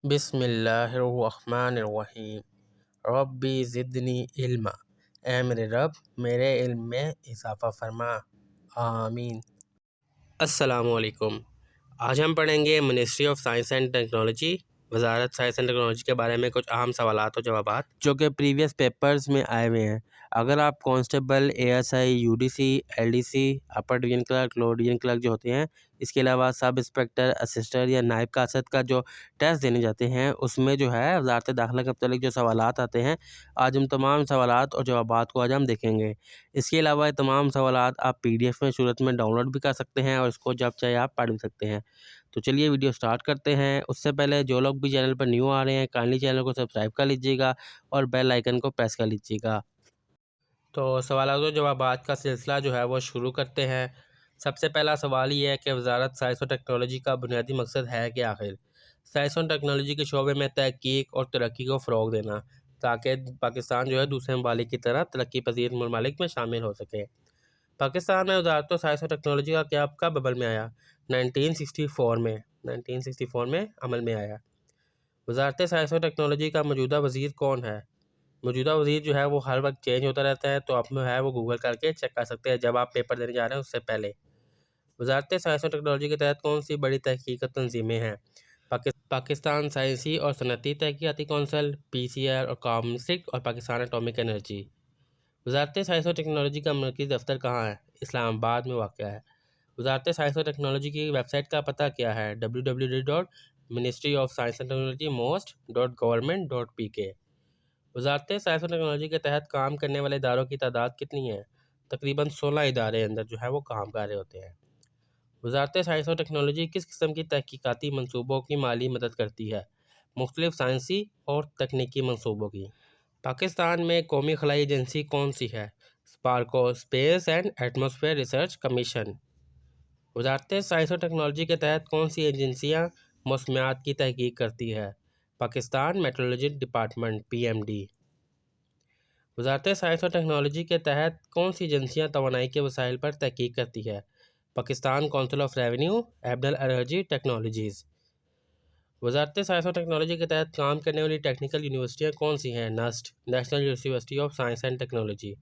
بسم اللہ الرحمن الرحیم ربی زدنی علما، اے میرے رب میرے علم میں اضافہ فرما، آمین۔ السلام علیکم۔ آج ہم پڑھیں گے ministry of science and technology, وزارت سائنس اینڈ ٹیکنالوجی کے بارے میں کچھ اہم سوالات و جوابات جو کہ پریویس پیپرز میں آئے ہوئے ہیں۔ اگر آپ constable, A S I, U D C, L D C, upper division clerk, lower division clerk جو ہوتے ہیں، اس کے علاوہ سب انسپکٹر، اسسٹنٹ یا نائب قاصد کا جو ٹیسٹ دینے جاتے ہیں، اس میں جو ہے وزارت داخلہ کے متعلق جو سوالات آتے ہیں، آج ہم تمام سوالات اور جوابات کو آج ہم دیکھیں گے۔ اس کے علاوہ یہ تمام سوالات آپ پی ڈی ایف میں صورت میں ڈاؤن لوڈ بھی کر سکتے ہیں اور اس کو جب چاہے آپ پڑھ بھی سکتے ہیں۔ تو چلیے ویڈیو سٹارٹ کرتے ہیں۔ اس سے پہلے جو لوگ بھی چینل پر نیو آ رہے ہیں، کائنڈلی چینل کو سبسکرائب کر لیجیے گا اور بیل آئیکن کو پریس کر لیجیے گا۔ تو سوالات و جوابات کا سلسلہ جو ہے وہ شروع کرتے ہیں۔ سب سے پہلا سوال یہ ہے کہ وزارت سائنس و ٹیکنالوجی کا بنیادی مقصد ہے کہ آخر سائنس اور ٹیکنالوجی کے شعبے میں تحقیق اور ترقی کو فروغ دینا، تاکہ پاکستان جو ہے دوسرے ممالک کی طرح ترقی پذیر ممالک میں شامل ہو سکے۔ پاکستان میں وزارت سائنس و ٹیکنالوجی کا کیا کب عمل میں آیا؟ 1964 میں عمل میں آیا۔ وزارت سائنس و ٹیکنالوجی کا موجودہ وزیر کون ہے؟ موجودہ وزیر جو ہے وہ ہر وقت چینج ہوتا رہتا ہے، تو آپ جو ہے وہ گوگل کر کے چیک کر سکتے ہیں جب آپ پیپر دینے جا رہے ہیں اس سے پہلے۔ وزارت سائنس و ٹیکنالوجی کے تحت کون سی بڑی تحقیقی تنظیمیں ہیں؟ پاکستان سائنسی اور صنعتی تحقیقاتی کونسل، پی سی آر اور کامسک اور پاکستان ایٹامک انرجی۔ وزارت سائنس و ٹیکنالوجی کا مرکزی دفتر کہاں ہے؟ اسلام آباد میں واقع ہے۔ وزارت سائنس و ٹیکنالوجی کی ویب سائٹ کا پتہ کیا ہے؟ www.ministryof.science-and-technology-most.government.pk۔ وزارت سائنس و ٹیکنالوجی کے تحت کام کرنے والے اداروں کی تعداد کتنی ہے؟ تقریباً 16 ادارے اندر جو ہے وہ کام کر رہے ہوتے ہیں۔ وزارت سائنس و ٹیکنالوجی کس قسم کی تحقیقاتی منصوبوں کی مالی مدد کرتی ہے؟ مختلف سائنسی اور تکنیکی منصوبوں کی۔ پاکستان میں قومی خلائی ایجنسی کون سی ہے؟ SUPARCO, space and atmosphere research commission. وزارت سائنس و ٹیکنالوجی کے تحت کون سی ایجنسیاں موسمیات کی تحقیق کرتی ہے؟ Pakistan meteorology department (PMD). وزارت سائنس و ٹیکنالوجی کے تحت کون سی ایجنسیاں توانائی کے وسائل پر تحقیق کرتی ہے؟ Pakistan council of renewable energy technologies. وزارت سائنس و ٹیکنالوجی کے تحت کام کرنے والی ٹیکنیکل یونیورسٹیاں کون سی ہیں؟ NUST، national university of science and technology.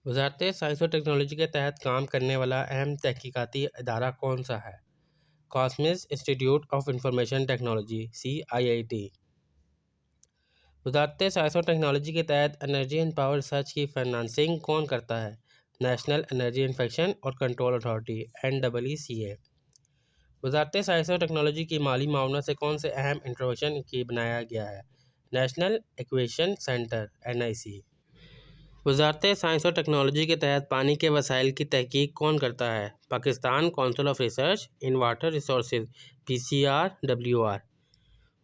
وزارت سائنس و ٹیکنالوجی کے تحت کام کرنے والا اہم تحقیقاتی ادارہ کون سا ہے؟ قاسمز انسٹی ٹیوٹ آف انفارمیشن ٹیکنالوجی (CIIT). وزارت سائنس و ٹیکنالوجی کے تحت انرجی اینڈ پاور ریسرچ کی فنانسنگ کون کرتا ہے؟ نیشنل انرجی انفیکشن اور کنٹرول اتھارٹی (NECA). وزارت سائنس و ٹیکنالوجی کی مالی معاونت سے کون سے اہم انٹروینشن کی بنایا گیا ہے؟ National equation centre (NIC). وزارت سائنس و ٹیکنالوجی کے تحت پانی کے وسائل کی تحقیق کون کرتا ہے؟ Pakistan council of research in water resources (PCRWR).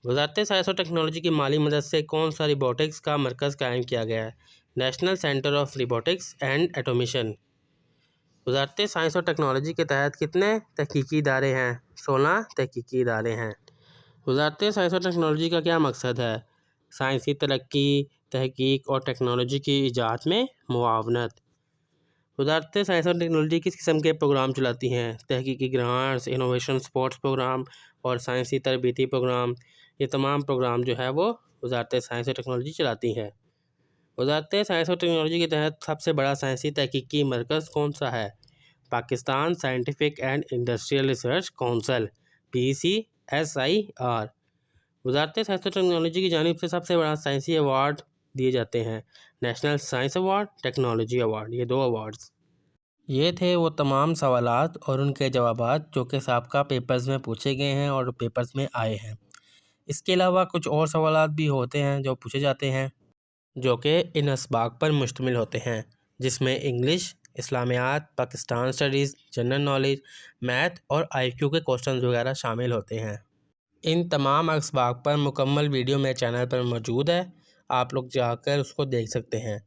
وزارت سائنس و ٹیکنالوجی کی مالی مدد سے کون سا روبوٹکس کا مرکز قائم کیا گیا ہے؟ National centre of robotics and automation. وزارت سائنس و ٹیکنالوجی کے تحت کتنے تحقیقی ادارے ہیں؟ 16 تحقیقی ادارے ہیں۔ وزارت سائنس و ٹیکنالوجی کا کیا مقصد ہے؟ سائنسی ترقی، تحقیق اور ٹیکنالوجی کی ایجاد میں معاونت۔ وزارت سائنس و ٹیکنالوجی کس قسم کے پروگرام چلاتی ہیں؟ تحقیقی گرانٹس، انوویشن سپورٹس پروگرام اور سائنسی تربیتی پروگرام۔ یہ تمام پروگرام جو ہے وہ وزارت سائنس و ٹیکنالوجی چلاتی ہے۔ وزارت سائنس و ٹیکنالوجی کے تحت سب سے بڑا سائنسی تحقیقی مرکز کون سا ہے؟ Pakistan scientific and industrial research council (PCSIR). وزارت سائنس و ٹیکنالوجی کی جانب سے سب سے بڑا سائنسی ایوارڈ دیے جاتے ہیں؟ National science award, technology award. یہ 2 ایوارڈز۔ یہ تھے وہ تمام سوالات اور ان کے جوابات جو کہ سابقہ پیپرز میں پوچھے گئے ہیں اور پیپرز میں آئے ہیں۔ اس کے علاوہ کچھ اور سوالات بھی ہوتے ہیں جو پوچھے جاتے ہیں جو کہ ان اسباق پر مشتمل ہوتے ہیں، جس میں انگلش، اسلامیات، Pakistan studies, general knowledge, math اور IQ کے کوسچنز وغیرہ شامل ہوتے ہیں۔ ان تمام اسباق پر مکمل ویڈیو میرے چینل پر موجود ہے، آپ لوگ جا کر اس کو دیکھ سکتے ہیں۔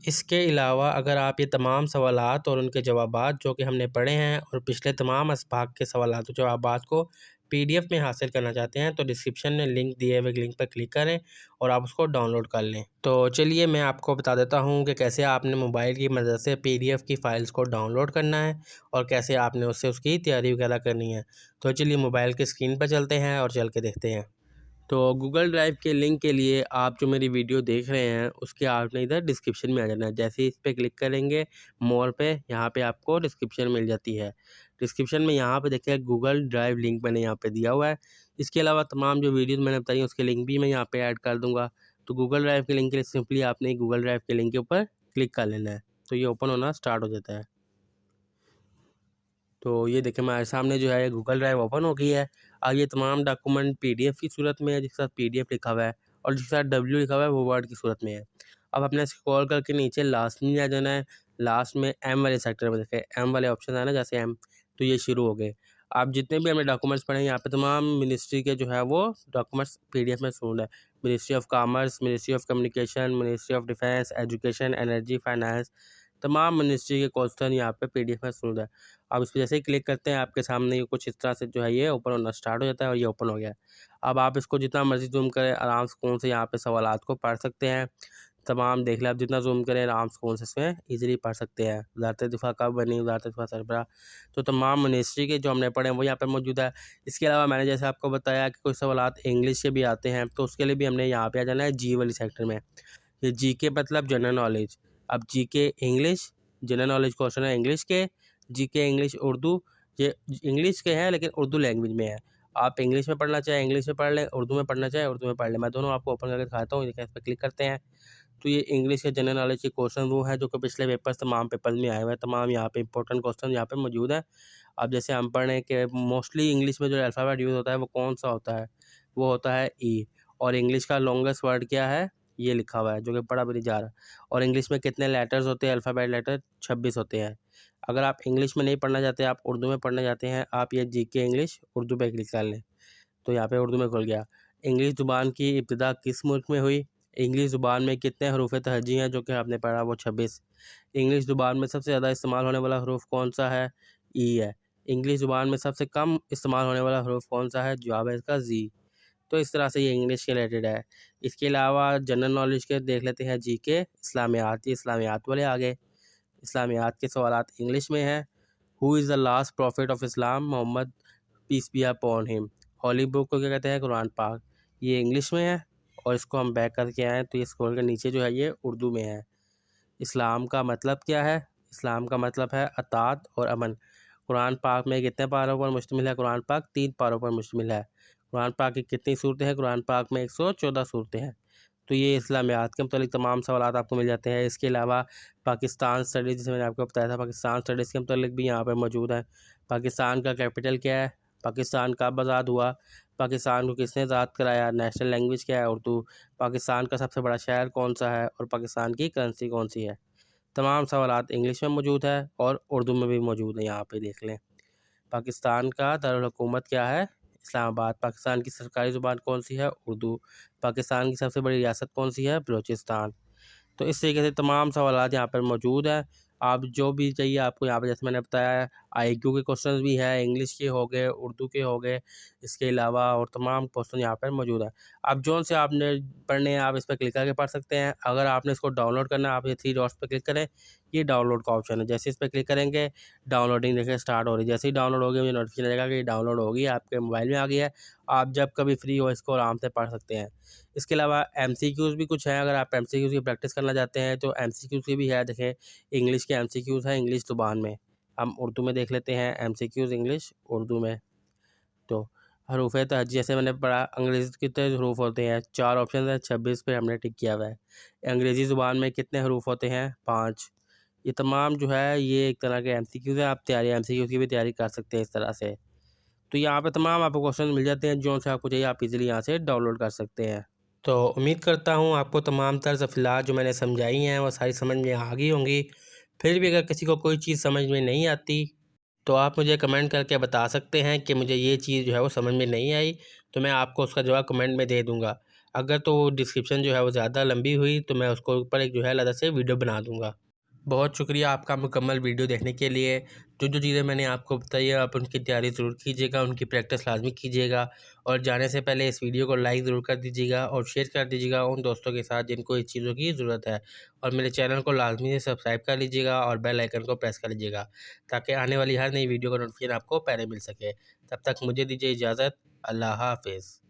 اس کے علاوہ اگر آپ یہ تمام سوالات اور ان کے جوابات جو کہ ہم نے پڑھے ہیں اور پچھلے تمام اسباق کے سوالات و جوابات کو PDF میں حاصل کرنا چاہتے ہیں تو ڈسکرپشن میں لنک دیے ہوئے لنک پر کلک کریں اور آپ اس کو ڈاؤن لوڈ کر لیں۔ تو چلیے میں آپ کو بتا دیتا ہوں کہ کیسے آپ نے موبائل کی مدد سے PDF کی فائلز کو ڈاؤن لوڈ کرنا ہے اور کیسے آپ نے اس کی تیاری وغیرہ کرنی ہے۔ تو چلیے موبائل کی اسکرین پر چلتے ہیں اور چل کے دیکھتے ہیں۔ تو گوگل ڈرائیو کے لنک کے لیے آپ جو میری ویڈیو دیکھ رہے ہیں اس کے آپ نے ادھر ڈسکرپشن میں آ جانا ہے۔ جیسے ہی اس پہ کلک کریں گے مور پہ، یہاں پہ آپ کو ڈسکرپشن مل جاتی ہے۔ ڈسکرپشن میں یہاں پہ دیکھیں گوگل ڈرائیو لنک میں نے یہاں پہ دیا ہوا ہے۔ اس کے علاوہ تمام جو ویڈیوز میں نے بتائی اس کے لنک بھی میں یہاں پہ ایڈ کر دوں گا۔ تو گوگل ڈرائیو کے لنک کے لیے سمپلی آپ نے گوگل ڈرائیو کے لنک کے اوپر کلک کر لینا ہے تو یہ اوپن ہونا سٹارٹ ہو جاتا ہے۔ تو یہ دیکھیں ہمارے سامنے جو ہے گوگل ڈرائیو اوپن ہو گئی ہے۔ اب یہ تمام ڈاکومنٹ PDF کی صورت میں ہے، جس کے ساتھ PDF لکھا ہوا ہے، اور جس کے ساتھ W لکھا ہوا ہے وہ ورڈ کی صورت میں ہے۔ اب اپنے اسکرول کر کے نیچے لاسٹ میں آ جانا ہے۔ لاسٹ میں M والے سیکٹر میں دیکھیں M والے آپشن ہے نا، جیسے M، تو یہ شروع ہو گئے۔ آپ جتنے بھی ہمیں ڈاکومنٹس پڑھیں یہاں پہ تمام منسٹری کے جو ہے وہ ڈاکومنٹس PDF میں سونڈ ہے۔ Ministry of commerce, ministry of communication, ministry of defence, education, energy, finance, تمام منسٹری کے کوسچن یہاں پہ PDF میں سونڈ ہے۔ اب اس پہ جیسے ہی کلک کرتے ہیں آپ کے سامنے یہ کچھ اس طرح سے جو ہے یہ اوپن ہونا سٹارٹ ہو جاتا ہے اور یہ اوپن ہو گیا ہے۔ اب آپ اس کو جتنا مرضی زوم کریں آرام سکون سے یہاں پہ سوالات کو پڑھ سکتے ہیں۔ تمام دیکھ لیں آپ جتنا زوم کریں آرام سکون سے اس میں ایزیلی پڑھ سکتے ہیں۔ وزارت دفاع کب بنی، وزارت دفاع سربراہ، تو تمام منسٹری کے جو ہم نے پڑھے ہیں وہ یہاں پہ موجود ہے۔ اس کے علاوہ میں نے جیسے آپ کو بتایا کہ کوئی سوالات انگلش کے بھی آتے ہیں تو اس کے لیے بھی ہم نے یہاں پہ آ جانا ہے G والی سیکٹر میں۔ یہ G کے مطلب جنرل نالج۔ اب G کے انگلش، جنرل نالج کوشچن ہے انگلش کے، G کے انگلش اردو، یہ انگلش کے ہیں لیکن اردو لینگویج میں ہے۔ آپ انگلش میں پڑھنا چاہیں انگلش میں پڑھ لیں، اردو میں پڑھنا چاہیں اردو میں پڑھ لیں۔ میں دونوں آپ کو اوپن کر کے دکھاتا ہوں، اس پہ کلک کرتے ہیں تو یہ انگلش کے جنرل نالج کے کوشچن وہ ہیں جو کہ پچھلے پیپرز تمام پیپرز میں آئے ہوئے ہیں۔ تمام یہاں پہ امپورٹنٹ کوشچن یہاں پہ موجود ہیں۔ اب جیسے ہم پڑھ رہے ہیں کہ موسٹلی انگلش میں جو الفابیٹ یوز ہوتا ہے وہ کون سا ہوتا ہے، وہ ہوتا ہے E، اور انگلش کا لانگسٹ ورڈ کیا ہے یہ لکھا ہوا ہے جو کہ پڑھا بھی نہیں جا رہا، اور انگلش میں کتنے لیٹرز ہوتے ہیں، الفابیٹ لیٹر 26 ہوتے ہیں۔ اگر آپ انگلش میں نہیں پڑھنا چاہتے، آپ اردو میں پڑھنا چاہتے ہیں، آپ یہ G کے انگلش اردو پہ کلک کر لیں تو یہاں پہ اردو میں کھل گیا۔ انگلش زبان کی ابتدا کس ملک میں ہوئی، انگلش زبان میں کتنے حروف تہجی ہیں جو کہ آپ نے پڑھا وہ 26۔ انگلش زبان میں سب سے زیادہ استعمال ہونے والا حروف کون سا ہے، E ہے۔ انگلش زبان میں سب سے کم استعمال ہونے والا حروف کون سا ہے، جواب ہے اس کا Z۔ تو اس طرح سے یہ انگلش کے ریلیٹڈ ہے۔ اس کے علاوہ جنرل نالج کے دیکھ لیتے ہیں G کے اسلامیات، یہ اسلامیات والے آگے۔ اسلامیات کے سوالات انگلش میں ہیں۔ Who is the last prophet of Islam, Muhammad peace be upon him. Holy بک کو کیا کہتے ہیں، قرآن پاک، یہ انگلش میں ہے۔ اور اس کو ہم بیک کر کے آئیں تو یہ اسکرول کے نیچے جو ہے یہ اردو میں ہے۔ اسلام کا مطلب کیا ہے، اسلام کا مطلب ہے اطاعت اور امن۔ قرآن پاک میں کتنے پاروں پر مشتمل ہے، قرآن پاک 3 پاروں پر مشتمل ہے۔ قرآن پاک کی کتنی صورتیں ہیں، قرآن پاک میں 114 صورتیں ہیں۔ تو یہ اسلامیات کے متعلق تمام سوالات آپ کو مل جاتے ہیں۔ اس کے علاوہ پاکستان اسٹڈیز، جسے میں نے آپ کو بتایا تھا پاکستان اسٹڈیز کے متعلق بھی یہاں پہ موجود ہے۔ پاکستان کا کیپٹل کیا ہے، پاکستان کب آزاد ہوا، پاکستان کو کس نے آزاد کرایا، نیشنل لینگویج کیا ہے اردو، پاکستان کا سب سے بڑا شہر کون سا ہے، اور پاکستان کی کرنسی کون سی ہے۔ تمام سوالات انگلش میں موجود ہے اور اردو میں بھی موجود ہے، یہاں پہ دیکھ لیں۔ پاکستان کا دارالحکومت کیا ہے، اسلام آباد۔ پاکستان کی سرکاری زبان کون سی ہے، اردو۔ پاکستان کی سب سے بڑی ریاست کون سی ہے، بلوچستان۔ تو اس طریقے سے تمام سوالات یہاں پر موجود ہیں۔ آپ جو بھی چاہیے آپ کو یہاں پہ، جیسے میں نے بتایا IQ کے کوشچنز بھی ہیں، انگلش کے ہو گئے، اردو کے ہو گئے، اس کے علاوہ اور تمام کوشچن یہاں پر موجود ہیں۔ اب جو سے آپ نے پڑھنے ہیں آپ اس پہ کلک کر کے پڑھ سکتے ہیں۔ اگر آپ نے اس کو ڈاؤن لوڈ کرنا ہے آپ یہ 3 ڈاٹس پہ کلک کریں، یہ ڈاؤن لوڈ کا آپشن ہے۔ جیسے اس پہ کلک کریں گے ڈاؤن لوڈنگ دیکھیں سٹارٹ ہو رہی ہے۔ جیسے ہی ڈاؤن لوڈ ہوگی مجھے نوٹیفیکیشن آئے گا کہ یہ ڈاؤن لوڈ ہوگی، آپ کے موبائل میں آ گیا ہے۔ آپ جب کبھی فری ہو اس کو آرام سے پڑھ سکتے ہیں۔ اس کے علاوہ MCQs بھی کچھ ہیں، اگر آپ MCQs کی پریکٹس کرنا چاہتے ہیں تو MCQs کی بھی ہے۔ دیکھیں انگلش کے MCQs ہیں انگلش زبان میں، ہم اردو میں دیکھ لیتے ہیں MCQs انگلش اردو میں۔ تو حروف تہجی جیسے میں نے پڑھا، انگریزی کتنے حروف ہوتے ہیں، 4 آپشن ہیں، 26 پہ ہم نے ٹک کیا ہوا ہے۔ انگریزی زبان میں کتنے حروف ہوتے ہیں، 5۔ یہ تمام جو ہے یہ ایک طرح کے MCQs ہیں، آپ MCQs کی بھی تیاری کر سکتے ہیں اس طرح سے۔ تو یہاں پہ تمام آپ کو کوشچن مل جاتے ہیں، جو سے آپ کو چاہیے آپ ایزیلی یہاں سے ڈاؤن لوڈ کر سکتے ہیں۔ تو امید کرتا ہوں آپ کو تمام طرز افعالات جو میں نے سمجھائی ہیں وہ ساری سمجھ میں آ گئی ہوں گی۔ پھر بھی اگر کسی کو کوئی چیز سمجھ میں نہیں آتی تو آپ مجھے کمنٹ کر کے بتا سکتے ہیں کہ مجھے یہ چیز جو ہے وہ سمجھ میں نہیں آئی، تو میں آپ کو اس کا جواب کمنٹ میں دے دوں گا۔ اگر تو ڈسکرپشن جو ہے وہ زیادہ لمبی ہوئی تو میں اس کو اوپر ایک جو ہے علیحدہ سے ویڈیو بنا دوں گا۔ بہت شکریہ آپ کا مکمل ویڈیو دیکھنے کے لیے۔ جو چیزیں میں نے آپ کو بتائی ہے آپ ان کی تیاری ضرور کیجیے گا، ان کی پریکٹس لازمی کیجیے گا، اور جانے سے پہلے اس ویڈیو کو لائک ضرور کر دیجیے گا اور شیئر کر دیجیے گا ان دوستوں کے ساتھ جن کو اس چیزوں کی ضرورت ہے، اور میرے چینل کو لازمی سے سبسکرائب کر لیجیے گا اور بیل آئیکن کو پریس کر لیجیے گا تاکہ آنے والی ہر نئی ویڈیو کا نوٹیفیکیشن آپ کو پہلے مل سکے۔ تب تک مجھے دیجیے اجازت۔ اللہ حافظ۔